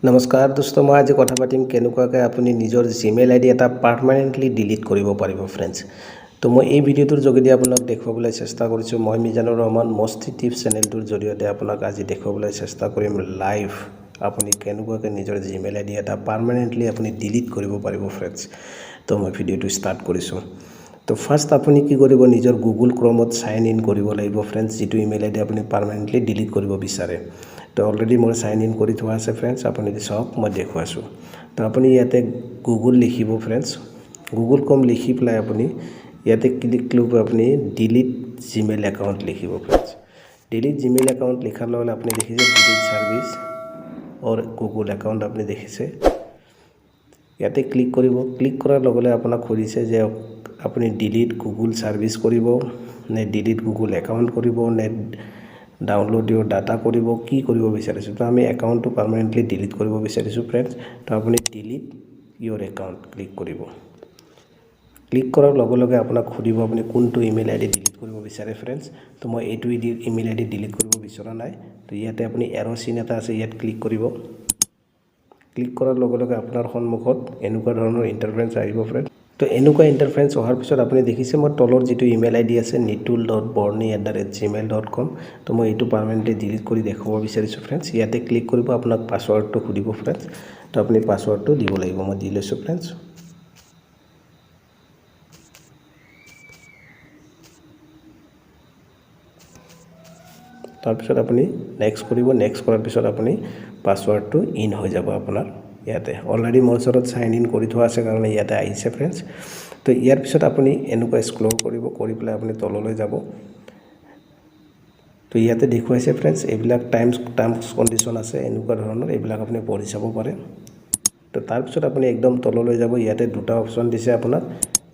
নমস্কাৰ দোস্ত মই আজি কথা পাতিম কেনেকুৱাকৈ আপুনি নিজৰ জিমেইল আইডি এটা পাৰ্মানেন্টলি ডিলিট কৰিব পাৰিব ফ্ৰেন্ডছ তো মই এই ভিডিঅ'টোৰ যোগেদি আপোনাক দেখুৱাবলৈ চেষ্টা কৰিছোঁ মই মিজানুৰ ৰহমান মস্তি টিপছ চেনেলটোৰ জৰিয়তে আপোনাক আজি দেখুৱাবলৈ চেষ্টা কৰিম লাইভ আপুনি কেনেকুৱাকৈ নিজৰ জিমেইল আইডি এটা পাৰ্মানেন্টলি আপুনি ডিলিট কৰিব পাৰিব ফ্ৰেন্ডছ তো মই ভিডিঅ'টো ষ্টাৰ্ট কৰিছোঁ তো ফাৰ্ষ্ট আপুনি কি কৰিব নিজৰ গুগল ক্ৰমত সাইন ইন কৰিব লাগিব ফ্ৰেন্ডছ যেটো ইমেইল আইডি আপুনি পাৰ্মানেন্টলি ডিলিট কৰিব বিচাৰে তো অলৰেডি মই সাইন ইন কৰি থোৱা আছে ফ্ৰেন্ডছ আপুনি সব মই দেখুৱাছো তো আপুনি ইয়াতে গুগল লিখিব ফ্ৰেন্ডছ গুগল কম লিখি প্লাই আপুনি ইয়াতে ক্লিক কৰিব আপুনি ডিলিট জিমেইল একাউণ্ট লিখিব ফ্ৰেন্ডছ ডিলিট জিমেইল একাউণ্ট লিখাৰ লগে আপুনি দেখিছে ডিলিট সাৰ্ভিস और গুগল একাউণ্ট আপুনি দেখিছে ইয়াতে ক্লিক কৰিব ক্লিক কৰাৰ লগে আপোনাক খুলিছে যে আপুনি ডিলিট গুগল সাৰ্ভিস কৰিব নে ডিলিট গুগল একাউণ্ট কৰিব নে ডাউনলোড ইউৰ ডাটা কৰিব কি কৰিব বিচাৰিছো তো আমি একাউণ্টটো পাৰ্মানেন্টলি ডিলিট কৰিব বিচাৰিছো ফ্ৰেন্ডছ তো আপুনি ডিলিট ইউৰ একাউণ্ট ক্লিক কৰিব ক্লিক কৰাৰ লগে আপোনাক খুদিব আপুনি কোনটো ইমেইল আইডি ডিলিট কৰিব বিচাৰে ফ্ৰেন্ডছ তো মই এইটো ইমেইল আইডি ডিলিট কৰিব বিচৰা নাই তো ইয়াতে আপুনি এৰো চিন এটা আছে ইয়াত ক্লিক কৰিব ক্লিক কৰাৰ লগে আপোনাৰ সন্মুখত এনেকুৱা ধৰণৰ ইন্টাৰফেস আহিব ফ্ৰেন্ডছ তো এনেকুৱা ইন্টাৰফেস অহাৰ পিছত আপুনি দেখিছে মই তলৰ যেটো ইমেইল আইডি আছে nitul.borni@gmail.com তো মই এইটো পাৰ্মানেন্টলি ডিলিট কৰি দেখাব বিচাৰিছো ফ্ৰেন্ডছ ইয়াতে ক্লিক কৰিব আপোনাক পাছৱৰ্ডটো খুদিব ফ্ৰেন্ডছ তো আপুনি পাছৱৰ্ডটো দিব লাগিব মই দি লৈছো ফ্ৰেন্ডছ তাৰপিছত আপুনি নেক্সট কৰিব নেক্সট কৰাৰ পিছত আপুনি পাছৱৰ্ডটো ইন হৈ যাব আপোনাৰ ইয়াতে অলৰেডি মোৰ ওচৰত সাইন ইন কৰি থোৱা আছে কাৰণ ইয়াতে আহিছে ফ্ৰেন্ডছ তো ইয়াৰ পিছত আপুনি এনেকুৱা স্ক্ৰল কৰিব কৰি প্লাই আপুনি তললৈ যাব তো ইয়াতে দেখুৱাইছে ফ্ৰেন্ডছ এইবিলাক টাৰ্মছ কন্ডিশন আছে এনেকুৱা ধৰণৰ এইবিলাক আপুনি পঢ়ি চাব পাৰে তো তাৰ পিছত আপুনি একদম তললৈ যাব ইয়াতে দুটা অপচন দিছে আপোনাক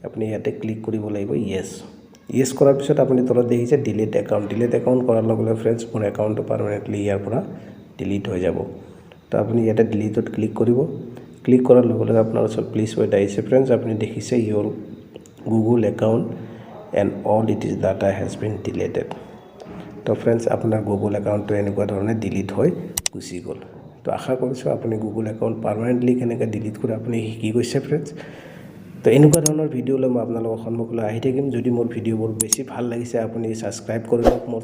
আপুনি ইয়াতে ক্লিক কৰিব লাগিব ইয়েস কৰাৰ পিছত আপুনি তলত দেখিছে ডিলিট একাউণ্ট কৰাৰ লগে ফ্ৰেন্ডছ মোৰ একাউণ্টটো পাৰ্মানেন্টলি ইয়াৰ পৰা ডিলিট হৈ যাব তো আপুনি ইয়াতে ডিলিটত ক্লিক কৰিব ক্লিক কৰাৰ লগে আপোনাৰ ওচৰত প্লিজ ৱেট আহিছে ফ্ৰেন্ডছ আপুনি দেখিছে your Google account and all it is data has been deleted তো ফ্ৰেন্ডছ আপোনাৰ গুগল একাউণ্টটো এনেকুৱা ধৰণে ডিলিট হৈ গুচি গ'ল তো আশা কৰিছো আপুনি গুগল একাউণ্ট পাৰ্মানেন্টলি কেনেকৈ ডিলিট কৰে আপুনি শিকি গৈছে ফ্ৰেন্ডছ তো এনেকুৱা ধৰণৰ ভিডিঅ' লৈ মই আপোনালোকৰ সন্মুখলৈ আহি থাকিম যদি মোৰ ভিডিঅ'বোৰ বেছি ভাল লাগিছে আপুনি সাবস্ক্ৰাইব কৰি লওক